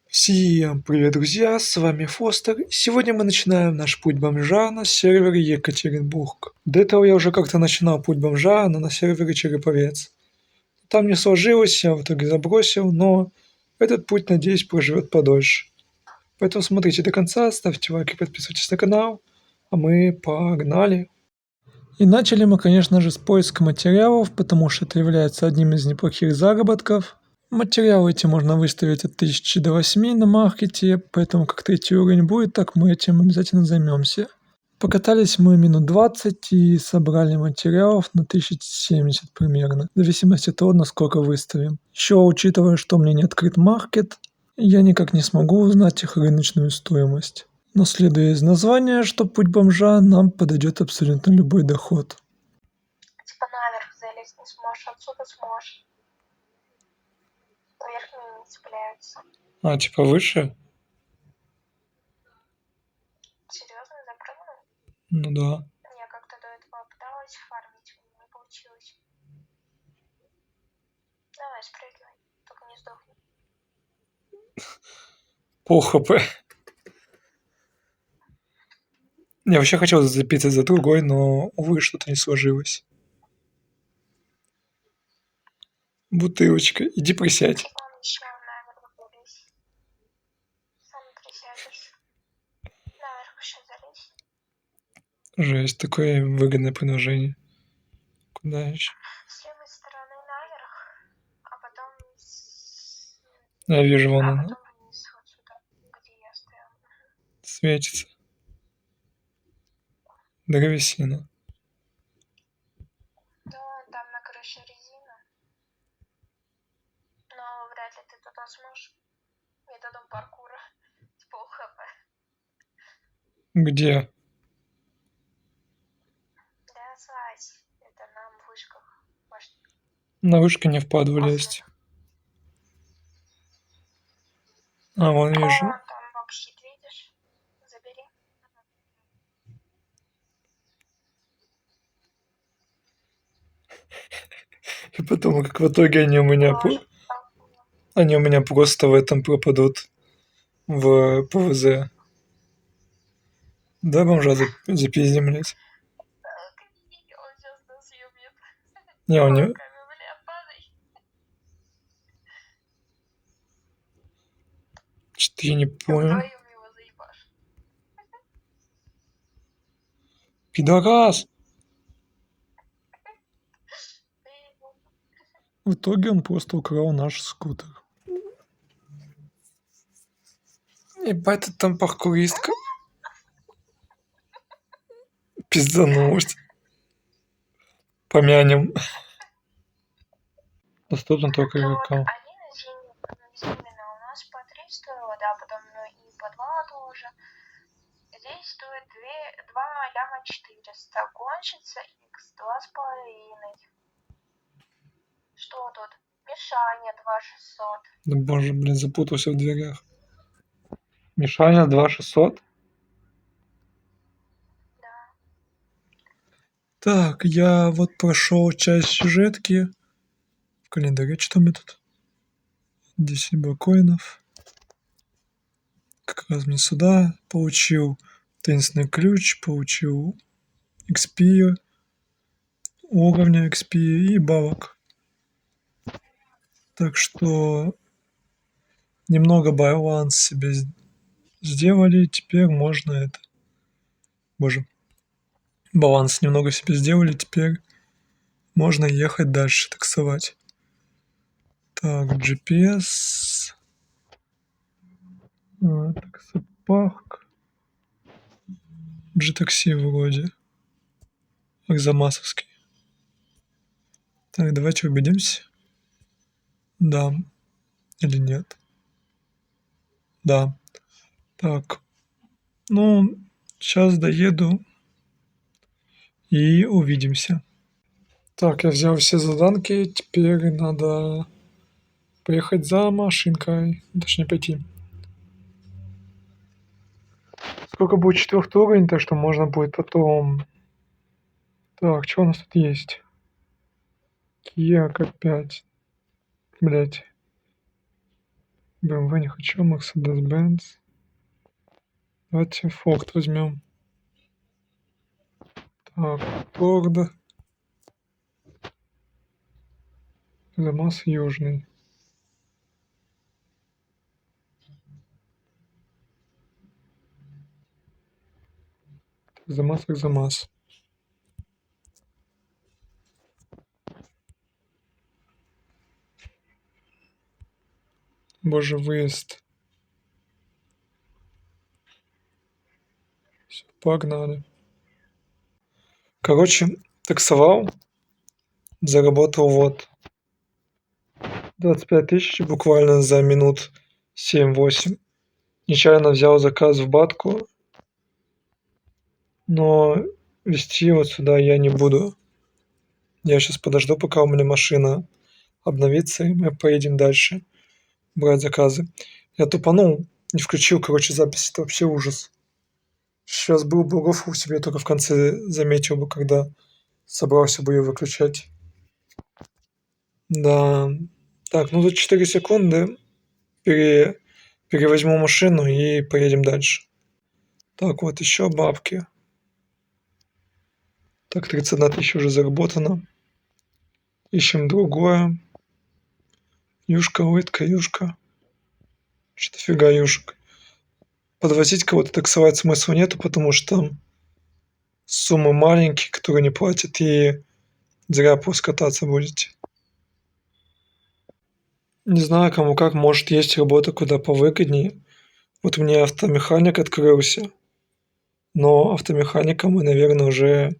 Всем привет, друзья! С вами Фостер. Сегодня мы начинаем наш путь бомжа на сервере Екатеринбург. До этого я уже как-то начинал путь бомжа, но на сервере Череповец. Там не сложилось, я в итоге забросил, но этот путь, надеюсь, проживет подольше. Поэтому смотрите до конца, ставьте лайк и подписывайтесь на канал, а мы погнали! И начали мы, конечно же, с поиска материалов, потому что это является одним из неплохих заработков. Материалы эти можно выставить от 1000 до 8 на маркете, поэтому как третий уровень будет, так мы этим обязательно займемся. Покатались мы минут 20 и собрали материалов на 1070 примерно, в зависимости от того, насколько выставим. Еще учитывая, что у меня не открыт маркет, я никак не смогу узнать их рыночную стоимость. Но следуя из названия, что путь бомжа, нам подойдет абсолютно любой доход. Типа наверх залезть не сможешь, отсюда сможешь. Верхние не цепляются. А, типа выше? Серьезно, запрыгнул? Ну да. Я как-то до этого пыталась фармить, не получилось. Давай, спрыгивай, только не сдохни. Пол хп. Я вообще хотел зацепиться за другой, но, увы, что-то не сложилось. Бутылочка, иди присядь. Он еще наверх залезь. Сам присядешь. Наверх еще залезь. Жесть, такое выгодное предложение. Куда еще? С левой стороны наверх, а потом Я вижу, вон а она потом вниз вот сюда, где я стоял. светится. Древесина. Ну, там на крыше резина. Но вряд ли ты туда сможешь методом паркура с пол хп. Где? Да, слазь. Это на вышках. Может, На вышке не впаду влезть. А, вон вижу. О, там боксит, видишь? Забери. И потом, как в итоге они у меня просто в этом пропадут. В ПВЗ. Да, бомжа запиздим, блядь. Он сейчас нас ёбнет. Не, он не... Бля, падай. Что-то я не понял. Вдвоем его заебашь. Пидорас! В итоге он просто украл наш скутер. Ебать, ты там паркуристка. Пизданулась. Помянем. Доступно только игрокам. Один из зимина у нас по 3 стоило, да, потом и по 2 тоже. Здесь стоит 2 ляма 400. Кончится x 2,5. Что тут? Мишаня 2600. Да боже, блин, запутался в дверях. Мишаня 2600? Да. Так, я вот прошел часть сюжетки. В календаре что мне тут? 10 бакоинов. Как раз мне сюда. Получил таинственный ключ, получил XP, уровня XP и бабок. Так что немного баланс себе сделали. Теперь можно это... Боже. Баланс немного себе сделали. Теперь можно ехать дальше, таксовать. Так, GPS. Таксопарк. G-такси вроде. Арзамасовский. Так, давайте убедимся. Да. Или нет? Да. Так. Ну, сейчас доеду и увидимся. Так, я взял все заданки. Теперь надо поехать за машинкой. Точнее, пойти. Сколько будет 4-й уровень, так что можно будет потом... Так, что у нас тут есть? Kia K5. Блять. BMW не хочу, Mercedes-Benz. Давайте Ford возьмем. Так, Ford. ЗАМАЗ Южный. ЗАМАЗ как ЗАМАЗ. Боже, выезд. Всё, погнали. Короче, таксовал, заработал вот 25 тысяч буквально за минут 7-8. Нечаянно взял заказ в Батку, но везти вот сюда я не буду. Я сейчас подожду, пока у меня машина обновится, и мы поедем дальше брать заказы. Я тупанул, не включил, короче, запись. Это вообще ужас. Сейчас был бы рофл себе, только в конце заметил бы, когда собрался бы ее выключать. Да. Так, ну за 4 секунды перевозьму машину и поедем дальше. Так, вот еще бабки. Так, 31 тысяча уже заработано. Ищем другое. Юшка, улитка, юшка. Что-то фига юшек. Подвозить кого-то таксовать смысла нету, потому что суммы маленькие, которые не платят, и зря просто кататься будете. Не знаю, кому как, может есть работа куда повыгоднее. Вот мне автомеханик открылся, но автомехаником мы, наверное, уже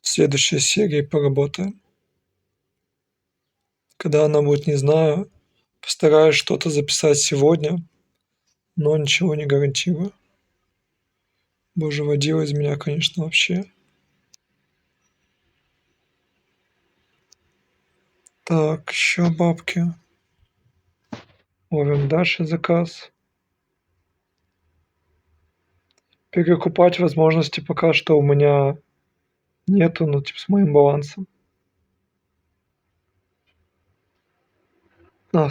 в следующей серии поработаем. Когда она будет, не знаю, постараюсь что-то записать сегодня, но ничего не гарантирую. Боже, водила из меня, конечно, вообще. Так, еще бабки. Ловим дальше заказ. Перекупать возможности пока что у меня нету, ну, типа, с моим балансом.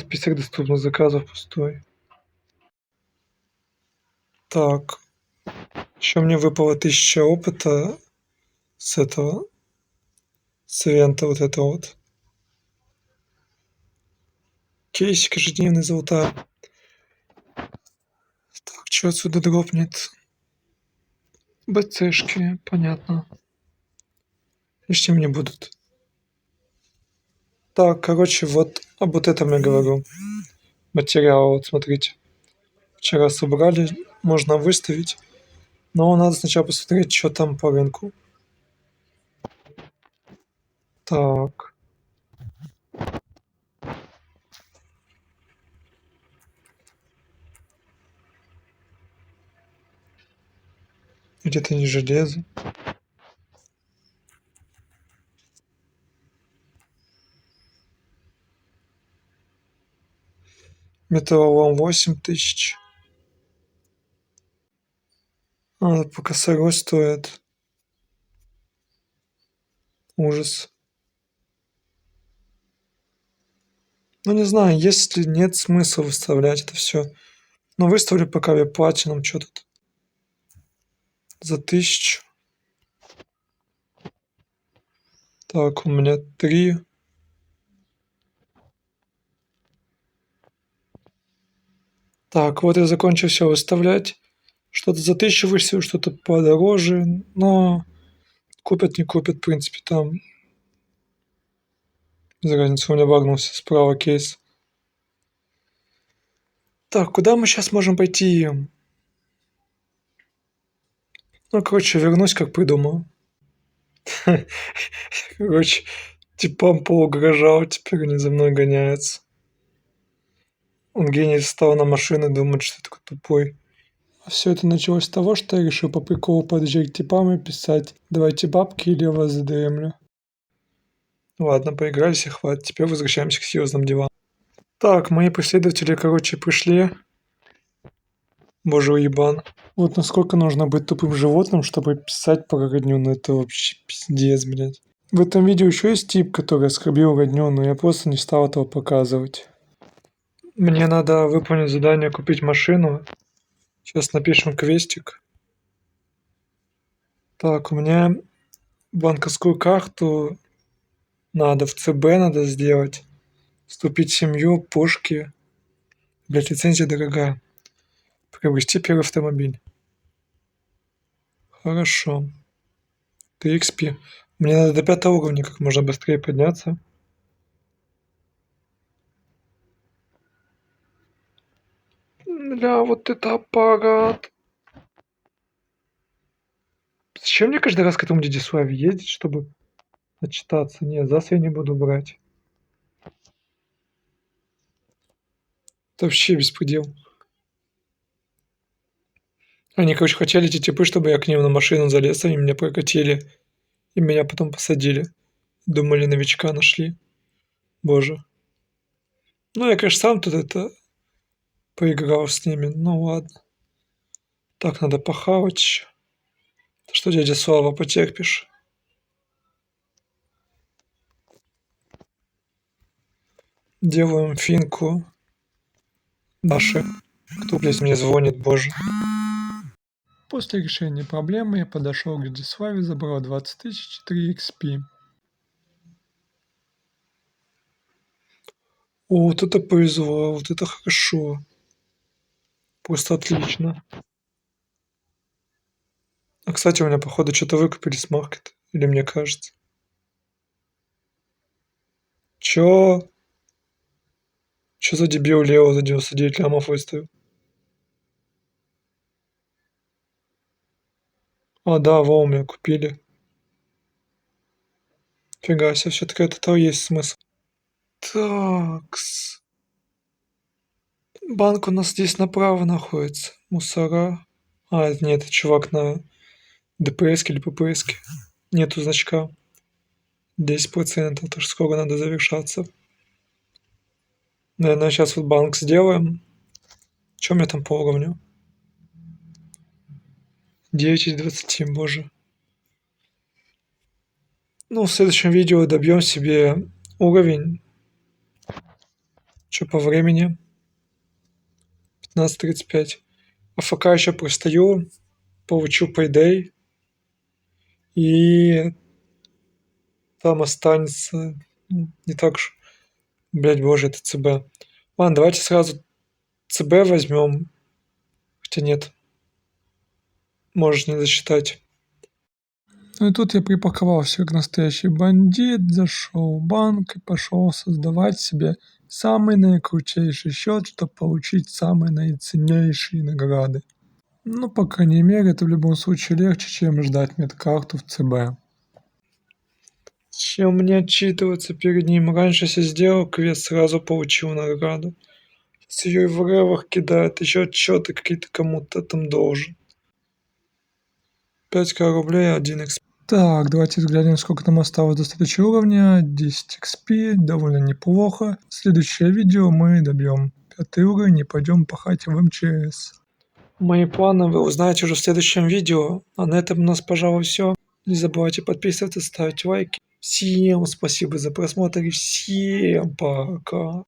Список доступных заказов пустой. Так. Еще мне выпало 1000 опыта с этого, с ивента вот это вот. Кейсик ежедневный золотая. Так, что отсюда дропнет? БЦшки, понятно. Лишним не будут. Так, короче, вот об вот этом я говорю. Материал, вот смотрите. Вчера собрали, можно выставить. Но надо сначала посмотреть, что там по рынку. Так. Где-то не железо. Металлолом 8000. Пока сырой стоит. Ужас. Ну, не знаю, если нет смысла выставлять это все. Но выставлю пока я платином, что тут. За 1000. Так, у меня 3. Так, вот я закончил все выставлять. Что-то за 1000 выставил, что-то подороже. Но купят, не купят, в принципе, там. Без разницы, у меня вагнулся справа кейс. Так, куда мы сейчас можем пойти? Ну, короче, вернусь, как придумал. Короче, типам поугрожал, теперь они за мной гоняются. Он гений встал на машину и думает, что я такой тупой. А все это началось с того, что я решил по приколу подъезжать к типам и писать: давайте бабки или я вас задремлю. Ладно, поигрались и хватит. Теперь возвращаемся к серьезным делам. Так, мои преследователи, короче, пришли. Боже, уебан. Вот насколько нужно быть тупым животным, чтобы писать про родню, ну это вообще пиздец, блядь. В этом видео еще есть тип, который оскорбил родню, но я просто не стал этого показывать. Мне надо выполнить задание купить машину. Сейчас напишем квестик. Так, у меня банковскую карту надо в ЦБ надо сделать. Вступить в семью, пушки. Блять, лицензия дорогая. Приобрести первый автомобиль. Хорошо. 3XP. Мне надо до 5 уровня как можно быстрее подняться. Бля, вот это аппарат. Зачем мне каждый раз к этому дяде Славе ездить, чтобы отчитаться? Нет, ЗАС я не буду брать. Это вообще беспредел. Они, короче, хотели эти типы, чтобы я к ним на машину залез, они меня прокатили. И меня потом посадили. Думали, новичка нашли. Боже. Ну, я, конечно, сам тут это поиграл с ними. Ну ладно. Так, надо похавать еще. Что, дядя Слава, потерпишь? Делаем финку. Наши. Кто, блядь, мне звонит, боже. После решения проблемы я подошел к дяде Славе, забрал 20 тысяч 3 XP. О, вот это повезло, вот это хорошо. Просто отлично. А, кстати, у меня, походу, что-то выкупили с маркета. Или мне кажется. Чё? Чё за дебил Лео за 99 лямов выставил? А, да, во, у меня купили. Фига себе, всё-таки от этого есть смысл. Такс. Банк у нас здесь направо находится. Мусора. А, нет, это чувак на ДПСке или ППСке. Нету значка. 10%, это ж скоро надо завершаться. Наверное, сейчас вот банк сделаем. Чё у меня там по уровню? 9 из 20, боже. Ну, в следующем видео добьем себе уровень. Что по времени? 15:35. АФК еще простою. Получу Payday. И там останется не так уж. Блять, боже, это ЦБ. Ладно, давайте сразу ЦБ возьмем. Хотя нет. Можешь не засчитать. Ну и тут я припарковался как настоящий бандит, зашел в банк и пошел создавать себе самый наикрутейший счет, чтобы получить самые наиценнейшие награды. Ну, по крайней мере, это в любом случае легче, чем ждать медкарту в ЦБ. Чем мне отчитываться перед ним? Раньше если сделал квест, сразу получил награду. Сейчас ее и в ревах кидают, еще отчеты какие-то кому-то там должен. 5к рублей, 1 XP. Так, давайте взглянем, сколько там осталось до следующего уровня. 10 XP, довольно неплохо. Следующее видео мы добьем 5 уровень и пойдем пахать в МЧС. Мои планы вы узнаете уже в следующем видео. А на этом у нас, пожалуй, все. Не забывайте подписываться, ставить лайки. Всем спасибо за просмотр и всем пока.